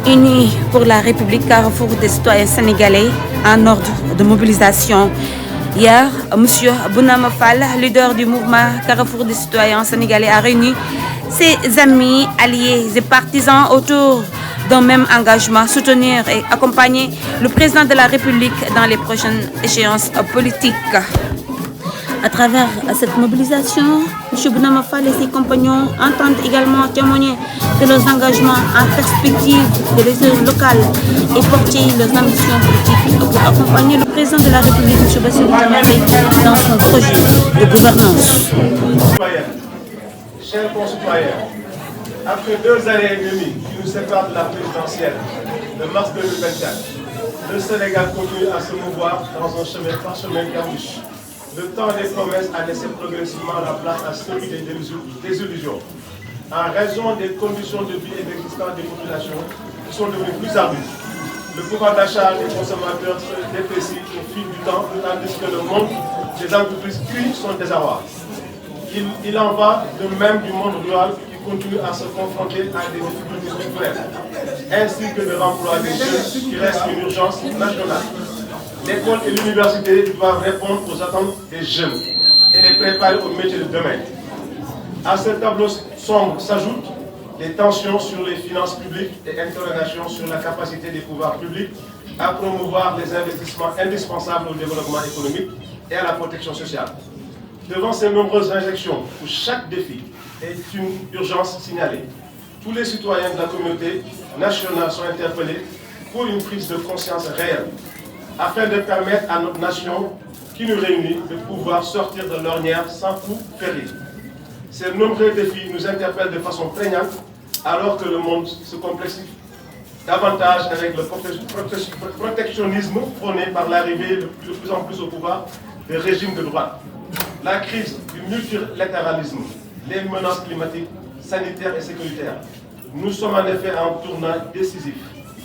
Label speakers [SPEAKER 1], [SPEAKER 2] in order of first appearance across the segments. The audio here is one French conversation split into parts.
[SPEAKER 1] Unis pour la République, carrefour des citoyens sénégalais en ordre de mobilisation. Hier, M. Bounama Fall, leader du mouvement Carrefour des citoyens sénégalais, a réuni ses amis, alliés et partisans autour d'un même engagement, soutenir et accompagner le président de la République dans les prochaines échéances politiques. À travers cette mobilisation, M. Bounama Fall et ses compagnons entendent également témoigner de leurs engagements en perspective des élections locales et porter leurs ambitions politiques pour accompagner le président de la République, M. Bassirou Diomaye Faye, dans son projet de gouvernance.
[SPEAKER 2] Chers concitoyens, après 2 années et demie qui nous séparent de la présidentielle de mars 2024, le Sénégal continue à se mouvoir dans un chemin parchemin d'embûches. Le temps des promesses a laissé progressivement la place à celui des désillusions. En raison des conditions de vie et d'existence des populations qui sont devenues plus ardues, le pouvoir d'achat des consommateurs se déprécie au fil du temps, tandis que le monde des entreprises crie son désarroi. Il en va de même du monde rural qui continue à se confronter à des difficultés structurelles, ainsi que de l'emploi des jeunes qui reste une urgence nationale. L'école et l'université doivent répondre aux attentes des jeunes et les préparer au métier de demain. À ce tableau sombre s'ajoutent les tensions sur les finances publiques et interrogations sur la capacité des pouvoirs publics à promouvoir les investissements indispensables au développement économique et à la protection sociale. Devant ces nombreuses injections où chaque défi est une urgence signalée, tous les citoyens de la communauté nationale sont interpellés pour une prise de conscience réelle, afin de permettre à notre nation qui nous réunit de pouvoir sortir de l'ornière sans coup péril. Ces nombreux défis nous interpellent de façon prégnante alors que le monde se complexifie davantage avec le protectionnisme prôné par l'arrivée de plus en plus au pouvoir des régimes de droite. La crise du multilatéralisme, les menaces climatiques, sanitaires et sécuritaires. Nous sommes en effet à un tournant décisif,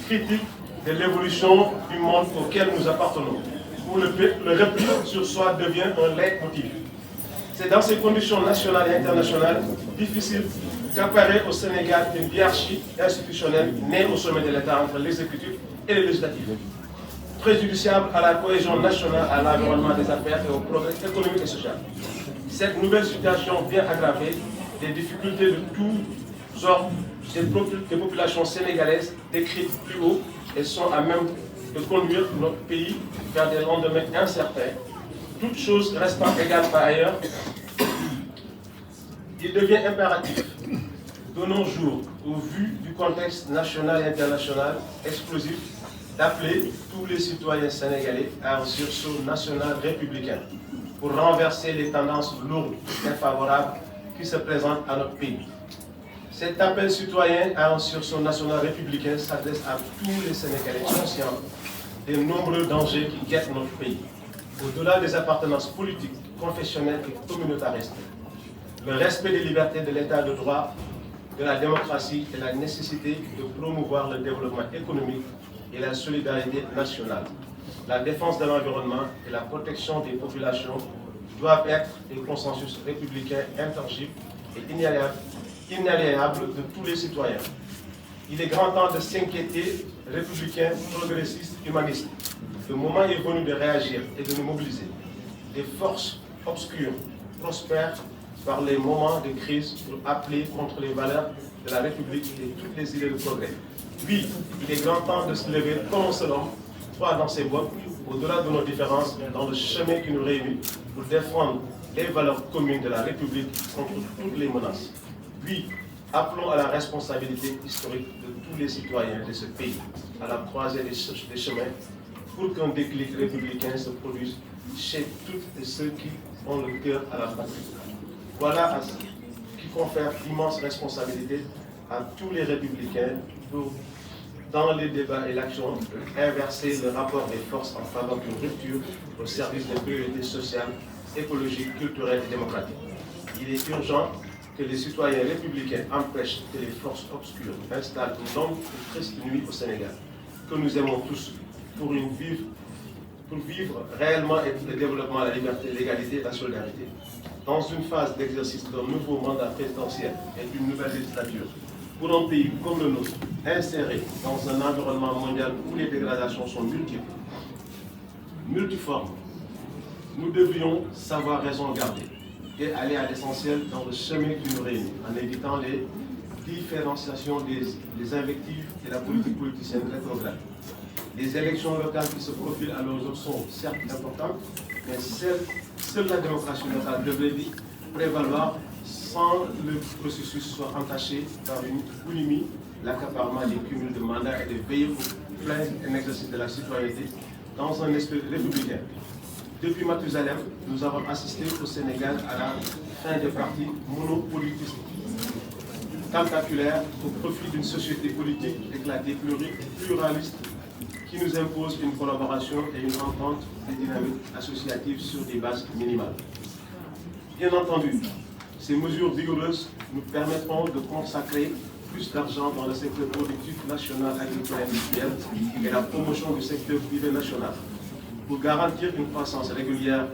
[SPEAKER 2] critique de l'évolution du monde auquel nous appartenons, où le repli sur soi devient un leitmotiv. C'est dans ces conditions nationales et internationales difficiles qu'apparaît au Sénégal une hiérarchie institutionnelle née au sommet de l'État entre l'exécutif et le législatif, préjudiciable à la cohésion nationale, à l'environnement des affaires et au progrès économique et social. Cette nouvelle situation vient aggraver les difficultés de tous ordres des populations sénégalaises décrites plus haut et sont à même de conduire notre pays vers des lendemains incertains. Toutes choses restant égales par ailleurs, il devient impératif de nos jours, au vu du contexte national et international explosif, d'appeler tous les citoyens sénégalais à un sursaut national républicain pour renverser les tendances lourdes et défavorables qui se présentent à notre pays. Cet appel citoyen à un sursaut national républicain s'adresse à tous les Sénégalais conscients des nombreux dangers qui guettent notre pays, au-delà des appartenances politiques, confessionnelles et communautaristes. Le respect des libertés de l'état de droit, de la démocratie et la nécessité de promouvoir le développement économique et la solidarité nationale. La défense de l'environnement et la protection des populations doivent être des consensus républicains intangibles et inaliénables de tous les citoyens. Il est grand temps de s'inquiéter, républicains, progressistes, humanistes. Le moment est venu de réagir et de nous mobiliser. Les forces obscures prospèrent par les moments de crise pour appeler contre les valeurs de la République et toutes les idées de progrès. Oui, il est grand temps de se lever comme un seul homme, droit dans ses bottes, au-delà de nos différences, dans le chemin qui nous réunit, pour défendre les valeurs communes de la République contre toutes les menaces. Oui, appelons à la responsabilité historique de tous les citoyens de ce pays, à la croisée des chemins, pour qu'un déclic républicain se produise chez toutes et ceux qui ont le cœur à la patrie. Voilà qui confère d'immenses responsabilités à tous les républicains pour, dans les débats et l'action, inverser le rapport des forces en faveur d'une rupture au service des priorités sociales, écologiques, culturelles et démocratiques. Il est urgent que les citoyens républicains empêchent que les forces obscures installent une longue et triste nuit au Sénégal, que nous aimons tous, pour vivre réellement le développement, la liberté, l'égalité et la solidarité. Dans une phase d'exercice d'un nouveau mandat présidentiel et d'une nouvelle législature, Pour un pays comme le nôtre, inséré dans un environnement mondial où les dégradations sont multiples, multiformes, nous devrions savoir raison garder et aller à l'essentiel dans le chemin qui nous réunit, en évitant les différenciations des invectives et la politique politicienne rétrograde. Les élections locales qui se profilent à l'horizon sont certes importantes, mais seule la démocratie locale devrait prévaloir sans le processus soit entaché par une boulimie, l'accaparement des cumuls de mandats et de veiller au plein exercice de la citoyenneté dans un esprit républicain. Depuis Mathusalem, nous avons assisté au Sénégal à la fin des partis monopolitistes, tentaculaires au profit d'une société politique éclatée, pluraliste, qui nous impose une collaboration et une entente des dynamiques associatives sur des bases minimales. Bien entendu, ces mesures vigoureuses nous permettront de consacrer plus d'argent dans le secteur productif national, agricole et industriel et la promotion du secteur privé national pour garantir une croissance régulière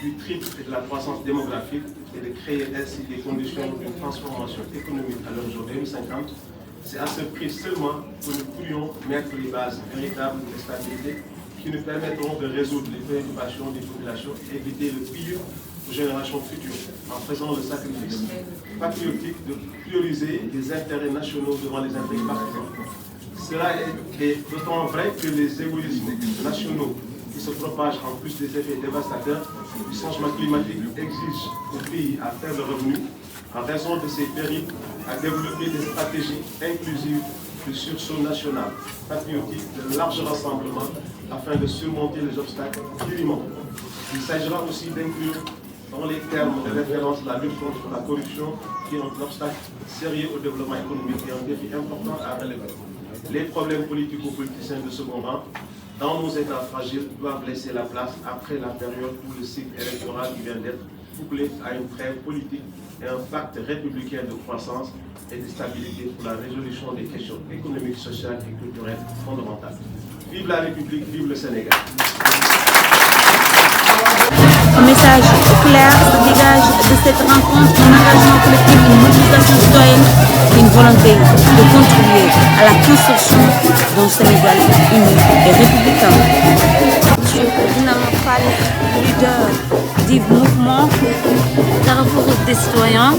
[SPEAKER 2] du triple et de la croissance démographique et de créer ainsi les conditions d'une transformation économique à l'horizon 2050. C'est à ce prix seulement que nous pourrions mettre les bases véritables de stabilité qui nous permettront de résoudre les préoccupations des populations et éviter le pire aux générations futures, en faisant le sacrifice patriotique de prioriser les intérêts nationaux devant les intérêts partisans. Cela est d'autant vrai que les égoïsmes nationaux qui se propagent en plus des effets dévastateurs du changement climatique exigent au pays à faible revenu, en raison de ces périls, à développer des stratégies inclusives de sursaut national, patriotique, de large rassemblement, afin de surmonter les obstacles dirimants. Il s'agira aussi d'inclure dans les termes de référence la lutte contre la corruption, qui est un obstacle sérieux au développement économique et un défi important à relever. Les problèmes politico-politiciens de second rang, dans nos États fragiles, doivent laisser la place après la période où le cycle électoral vient d'être couplé à une trêve politique et un pacte républicain de croissance et de stabilité pour la résolution des questions économiques, sociales et culturelles fondamentales. Vive la République, vive le Sénégal.
[SPEAKER 1] Un message clair se dégage de cette rencontre, un engagement collectif, une mobilisation citoyenne et une volonté de contribuer à la construction d'un Sénégal uni et républicain. Monsieur Bounama Fall, leader du mouvement Carrefour des citoyens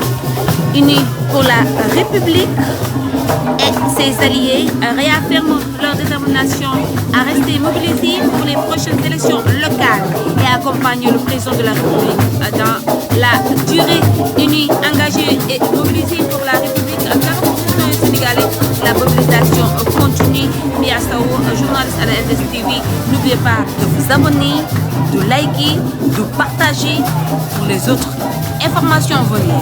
[SPEAKER 1] unis pour la République et ses alliés réaffirment leur détermination à rester mobilisés pour les prochaines élections locales et accompagner le président de la République dans la durée, unis, engagés et mobilisés pour la République. Carrefour des citoyens sénégalais, la mobilisation continue. Mia Sow, journaliste à la LDS-TV. N'oubliez pas de vous abonner, de liker, de partager pour les autres informations à venir.